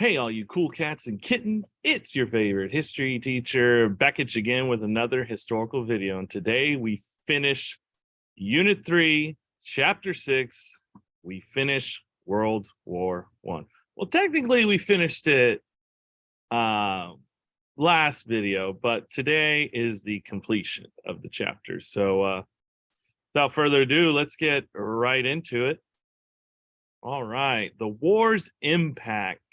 Hey, all you cool cats and kittens, it's your favorite history teacher, Beckett again with another historical video. And today we finish Unit 3, Chapter 6. We finish World War I. Well, technically we finished it last video, but today is the completion of the chapter. So without further ado, let's get right into it. All right, the war's impact.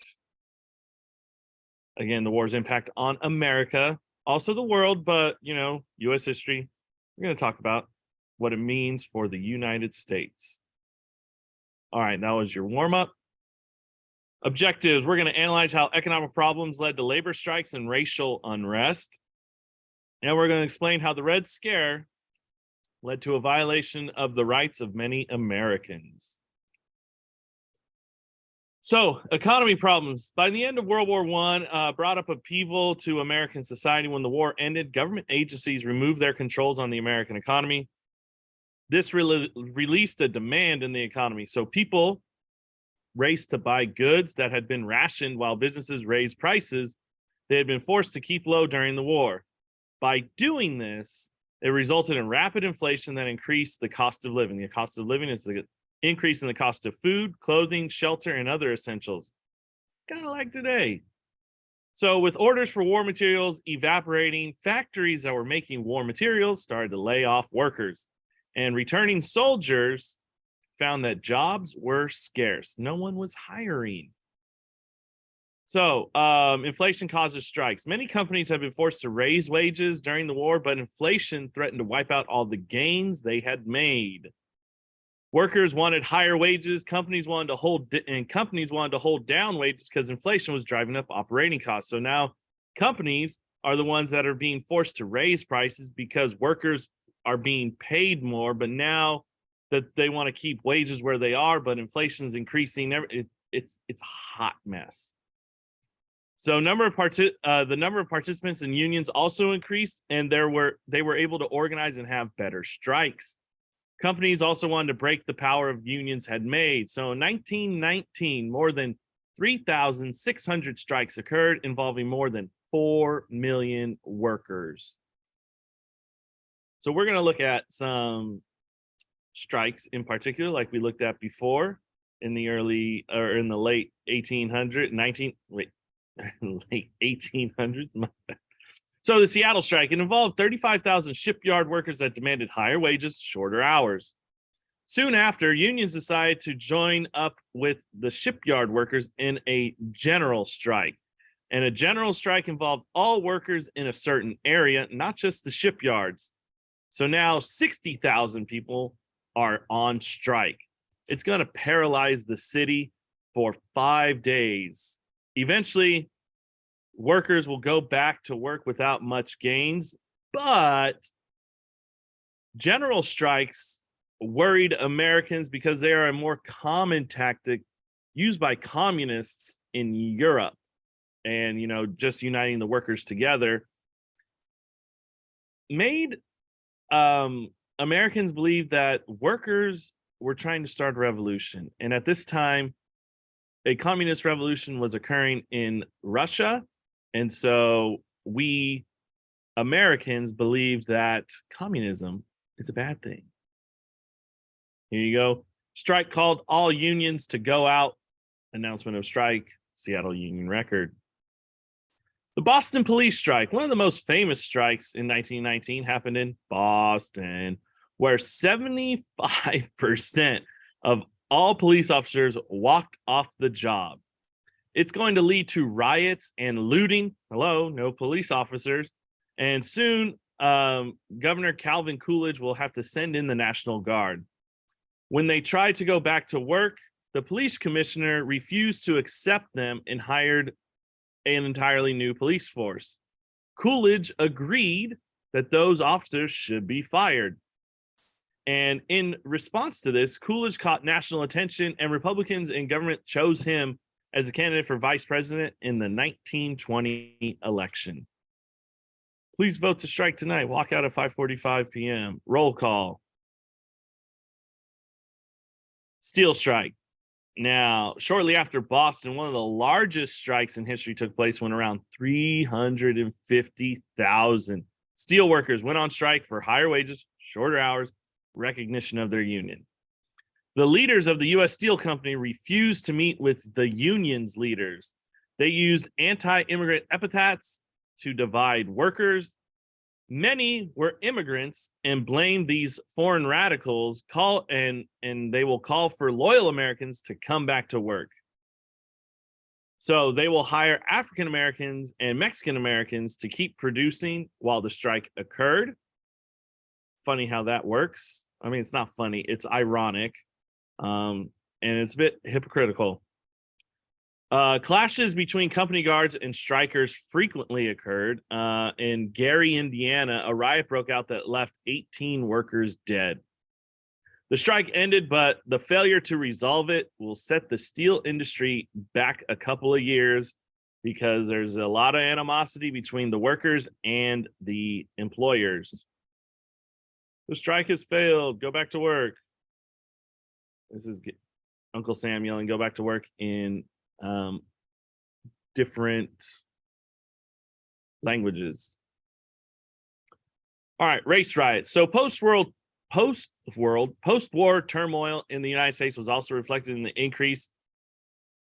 Again, the war's impact on America, also the world, but, U.S. history. We're going to talk about what it means for the United States. All right, that was your warm-up. Objectives. We're going to analyze how economic problems led to labor strikes and racial unrest. And we're going to explain how the Red Scare led to a violation of the rights of many Americans. So, economy problems. By the end of World War I, brought up upheaval to American society. When the war ended, government agencies removed their controls on the American economy. This released a demand in the economy. So people raced to buy goods that had been rationed while businesses raised prices they had been forced to keep low during the war. By doing this, it resulted in rapid inflation that increased the cost of living. The cost of living is the increase in the cost of food, clothing, shelter, and other essentials. Kind of like today. So with orders for war materials evaporating, factories that were making war materials started to lay off workers. And returning soldiers found that jobs were scarce. No one was hiring. So inflation causes strikes. Many companies have been forced to raise wages during the war, but inflation threatened to wipe out all the gains they had made. Workers wanted higher wages. Companies wanted to hold down wages because inflation was driving up operating costs. So now companies are the ones that are being forced to raise prices because workers are being paid more. But now that they want to keep wages where they are, but inflation is increasing, it's a hot mess. So the number of participants in unions also increased, and they were able to organize and have better strikes. Companies also wanted to break the power of unions had made. So in 1919, more than 3,600 strikes occurred, involving more than 4 million workers. So we're going to look at some strikes in particular, like we looked at before in the late 1800s. So the Seattle strike, it involved 35,000 shipyard workers that demanded higher wages, shorter hours. Soon after, unions decided to join up with the shipyard workers in a general strike. And a general strike involved all workers in a certain area, not just the shipyards. So now 60,000 people are on strike. It's going to paralyze the city for 5 days. Eventually, workers will go back to work without much gains, but general strikes worried Americans because they are a more common tactic used by communists in Europe. And, just uniting the workers together made Americans believe that workers were trying to start a revolution. And at this time, a communist revolution was occurring in Russia. And so we Americans believe that communism is a bad thing. Here you go. Strike called all unions to go out. Announcement of strike. Seattle Union Record. The Boston police strike, one of the most famous strikes in 1919, happened in Boston, where 75% of all police officers walked off the job. It's going to lead to riots and looting. Hello, no police officers. And soon, Governor Calvin Coolidge will have to send in the National Guard. When they tried to go back to work, the police commissioner refused to accept them and hired an entirely new police force. Coolidge agreed that those officers should be fired. And in response to this, Coolidge caught national attention, and Republicans in government chose him as a candidate for vice president in the 1920 election. Please vote to strike tonight. Walk out at 5:45 p.m. Roll call. Steel strike. Now, shortly after Boston, one of the largest strikes in history took place when around 350,000 steelworkers went on strike for higher wages, shorter hours, recognition of their union. The leaders of the U.S. Steel Company refused to meet with the union's leaders. They used anti-immigrant epithets to divide workers. Many were immigrants and blamed these foreign radicals, and they will call for loyal Americans to come back to work. So they will hire African Americans and Mexican Americans to keep producing while the strike occurred. Funny how that works. I mean, it's not funny, it's ironic. And it's a bit hypocritical. Clashes between company guards and strikers frequently occurred. In Gary, Indiana, a riot broke out that left 18 workers dead. The strike ended, but the failure to resolve it will set the steel industry back a couple of years because there's a lot of animosity between the workers and the employers. The strike has failed. Go back to work. This is Uncle Sam yelling, go back to work in different languages. All right, race riots. So post-war turmoil in the United States was also reflected in the increased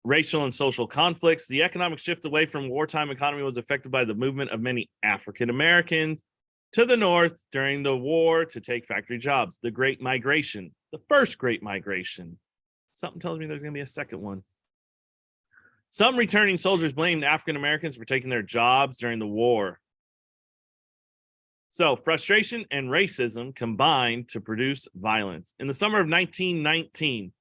racial and social conflicts. The economic shift away from wartime economy was affected by the movement of many African Americans to the north during the war to take factory jobs. The Great Migration, the first Great Migration. Something tells me there's going to be a second one. Some returning soldiers blamed African Americans for taking their jobs during the war. So frustration and racism combined to produce violence. In the summer of 1919,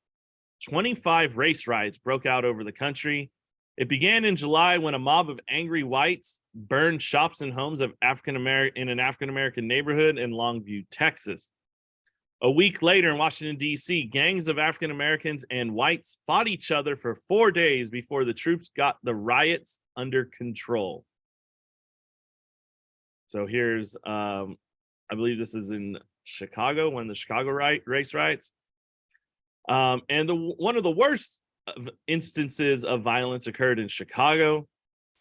25 race riots broke out over the country. It began in July when a mob of angry whites burned shops and homes of in an African American neighborhood in Longview, Texas. A week later in Washington, D.C., gangs of African Americans and whites fought each other for 4 days before the troops got the riots under control. So here's, I believe this is in Chicago, when the Chicago race riots. And one of the worst instances of violence occurred in Chicago.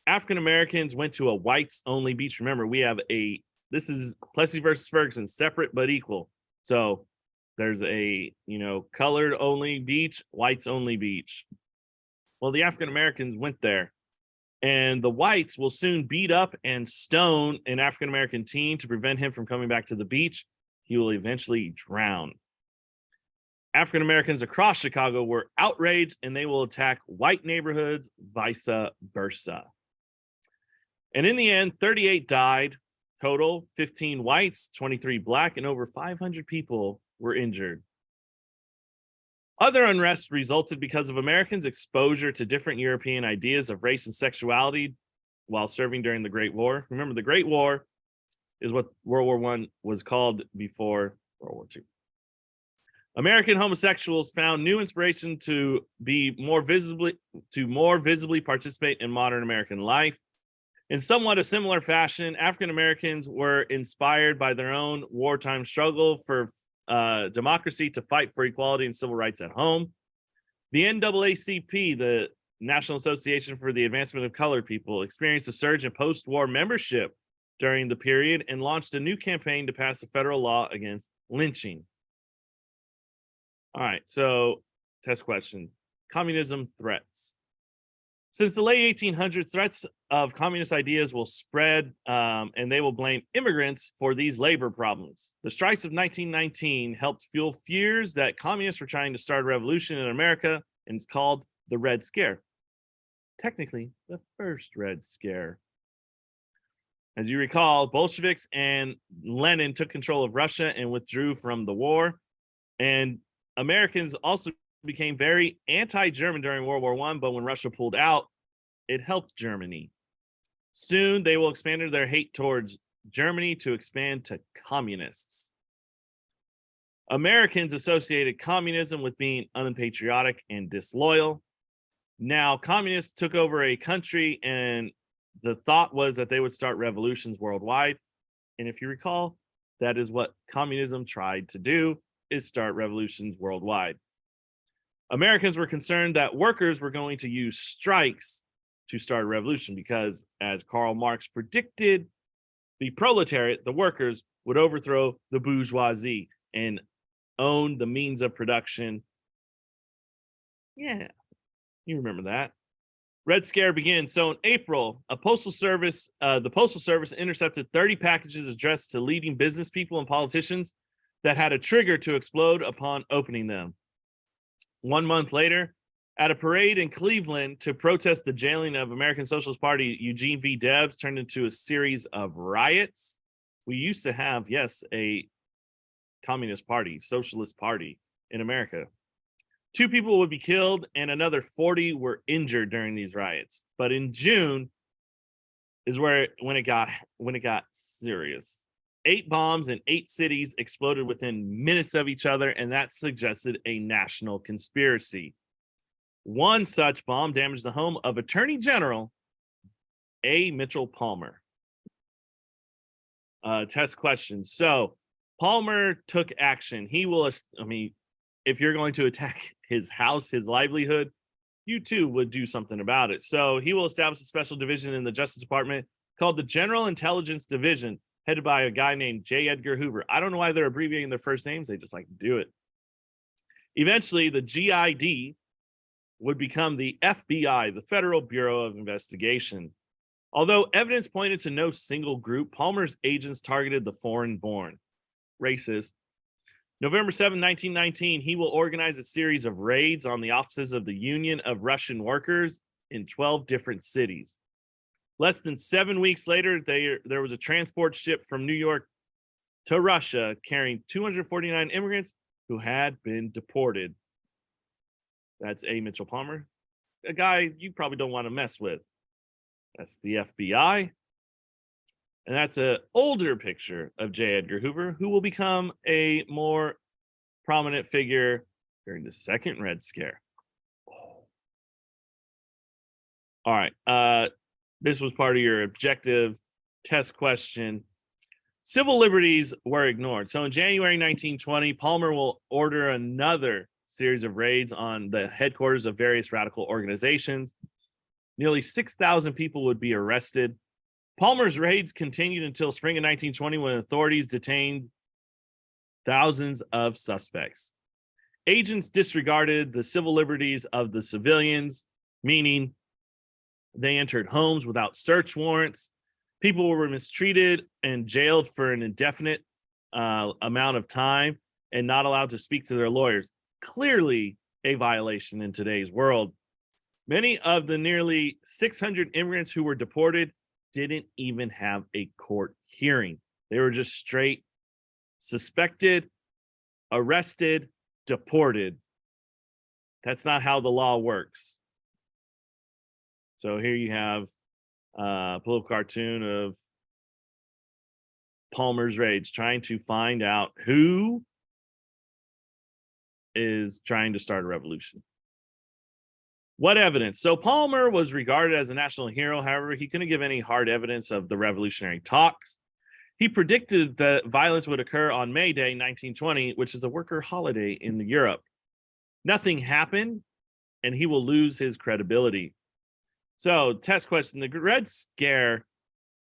African Americans went to a whites-only beach. Remember, this is Plessy versus Ferguson, separate but equal. So there's a, colored only beach, whites only beach. Well, the African Americans went there, and the whites will soon beat up and stone an African American teen to prevent him from coming back to the beach. He will eventually drown. African Americans across Chicago were outraged, and they will attack white neighborhoods, vice versa. And in the end, 38 died total, 15 whites, 23 black, and over 500 people were injured. Other unrest resulted because of Americans' exposure to different European ideas of race and sexuality while serving during the Great War. Remember, the Great War is what World War I was called before World War II. American homosexuals found new inspiration to more visibly participate in modern American life. In somewhat a similar fashion, African Americans were inspired by their own wartime struggle for democracy to fight for equality and civil rights at home. The NAACP, the National Association for the Advancement of Colored People, experienced a surge in post-war membership during the period and launched a new campaign to pass a federal law against lynching. All right, so test question. Communism threats. Since the late 1800s, threats of communist ideas will spread, and they will blame immigrants for these labor problems. The strikes of 1919 helped fuel fears that communists were trying to start a revolution in America, and it's called the Red Scare. Technically, the first Red Scare. As you recall, Bolsheviks and Lenin took control of Russia and withdrew from the war. And Americans also became very anti-German during World War I, but when Russia pulled out, it helped Germany. Soon, they will expand their hate towards Germany to expand to communists. Americans associated communism with being unpatriotic and disloyal. Now, communists took over a country, and the thought was that they would start revolutions worldwide. And if you recall, that is what communism tried to do, is start revolutions worldwide. Americans were concerned that workers were going to use strikes to start a revolution because, as Karl Marx predicted, the proletariat, the workers, would overthrow the bourgeoisie and own the means of production. Yeah, you remember that. Red Scare begins. So in April, the Postal Service intercepted 30 packages addressed to leading business people and politicians that had a trigger to explode upon opening them. 1 month later, at a parade in Cleveland to protest the jailing of American Socialist Party, Eugene V. Debs turned into a series of riots. We used to have, yes, a communist party, socialist party in America. 2 people would be killed and another 40 were injured during these riots. But in June is when it got serious. 8 bombs in 8 cities exploded within minutes of each other, and that suggested a national conspiracy. One such bomb damaged the home of Attorney General A. Mitchell Palmer. Test question. So Palmer took action. He will, if you're going to attack his house, his livelihood, you too would do something about it. So he will establish a special division in the Justice Department called the General Intelligence Division, headed by a guy named J. Edgar Hoover. I don't know why they're abbreviating their first names. They just like to do it. Eventually, the GID would become the FBI, the Federal Bureau of Investigation. Although evidence pointed to no single group, Palmer's agents targeted the foreign-born. Racist. November 7, 1919, he will organize a series of raids on the offices of the Union of Russian Workers in 12 different cities. Less than 7 weeks later, there was a transport ship from New York to Russia carrying 249 immigrants who had been deported. That's A. Mitchell Palmer, a guy you probably don't want to mess with. That's the FBI. And that's an older picture of J. Edgar Hoover, who will become a more prominent figure during the second Red Scare. All right. This was part of your objective test question. Civil liberties were ignored. So in January 1920, Palmer will order another series of raids on the headquarters of various radical organizations. Nearly 6,000 people would be arrested. Palmer's raids continued until spring of 1920 when authorities detained thousands of suspects. Agents disregarded the civil liberties of the civilians, meaning they entered homes without search warrants. People were mistreated and jailed for an indefinite amount of time and not allowed to speak to their lawyers. Clearly a violation in today's world. Many of the nearly 600 immigrants who were deported didn't even have a court hearing. They were just straight suspected, arrested, deported. That's not how the law works. So here you have a little cartoon of Palmer's raids, trying to find out who is trying to start a revolution. What evidence? So Palmer was regarded as a national hero. However, he couldn't give any hard evidence of the revolutionary talks. He predicted that violence would occur on May Day, 1920, which is a worker holiday in Europe. Nothing happened, and he will lose his credibility. So, test question. The Red Scare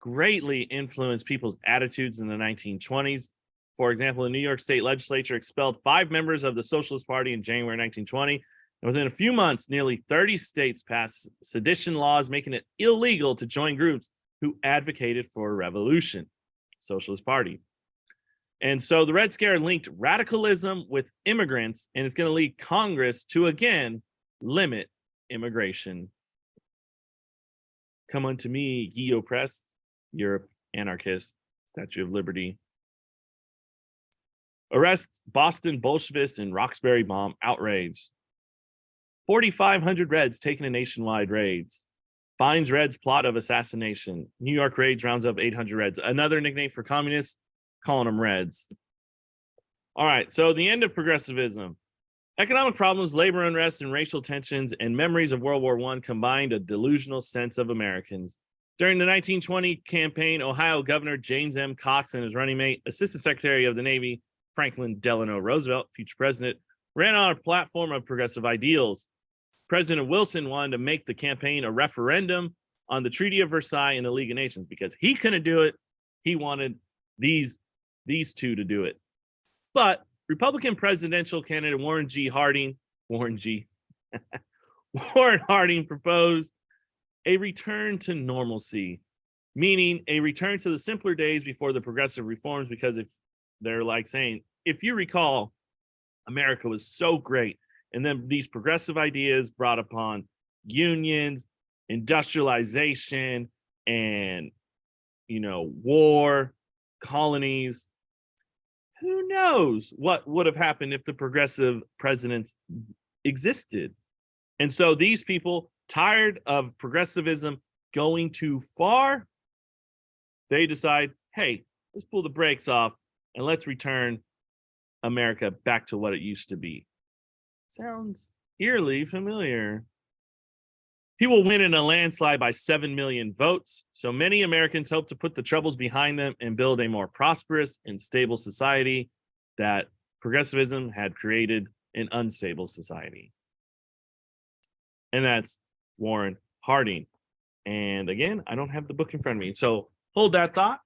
greatly influenced people's attitudes in the 1920s. For example, the New York State Legislature expelled 5 members of the Socialist Party in January 1920. And within a few months, nearly 30 states passed sedition laws, making it illegal to join groups who advocated for a revolution. Socialist Party. And so the Red Scare linked radicalism with immigrants, and it's going to lead Congress to again limit immigration. Come unto me, ye oppressed, Europe, anarchist, Statue of Liberty. Arrest Boston Bolshevists in Roxbury bomb outrage. 4,500 Reds taken in nationwide raids. Finds Reds plot of assassination. New York raids rounds up 800 Reds. Another nickname for communists, calling them Reds. All right, so the end of progressivism. Economic problems, labor unrest, and racial tensions and memories of World War I combined a delusional sense of Americans. During the 1920 campaign, Ohio Governor James M. Cox and his running mate, Assistant Secretary of the Navy Franklin Delano Roosevelt, future president, ran on a platform of progressive ideals. President Wilson wanted to make the campaign a referendum on the Treaty of Versailles and the League of Nations because he couldn't do it. He wanted these two to do it. But Republican presidential candidate Warren Harding proposed a return to normalcy, meaning a return to the simpler days before the progressive reforms, because if they're like saying, if you recall, America was so great. And then these progressive ideas brought upon unions, industrialization, and, war, colonies. Who knows what would have happened if the progressive presidents existed? And so these people, tired of progressivism going too far, they decide, hey, let's pull the brakes off and let's return America back to what it used to be. Sounds eerily familiar. He will win in a landslide by 7 million votes. So many Americans hope to put the troubles behind them and build a more prosperous and stable society that progressivism had created an unstable society. And that's Warren Harding. And again, I don't have the book in front of me. So hold that thought.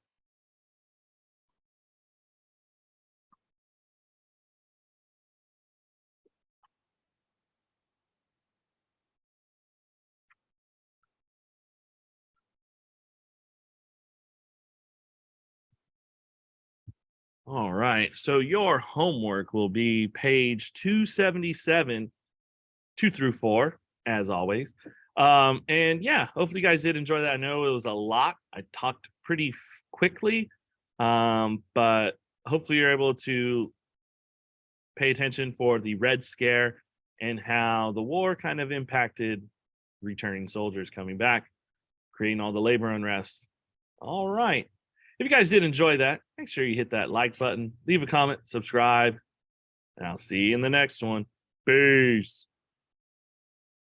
All right. So your homework will be page 277, 2 through 4, as always. And yeah, hopefully you guys did enjoy that. I know it was a lot. I talked pretty quickly, but hopefully you're able to pay attention for the Red Scare and how the war kind of impacted returning soldiers coming back, creating all the labor unrest. All right. If you guys did enjoy that, make sure you hit that like button, leave a comment, subscribe, and I'll see you in the next one. Peace.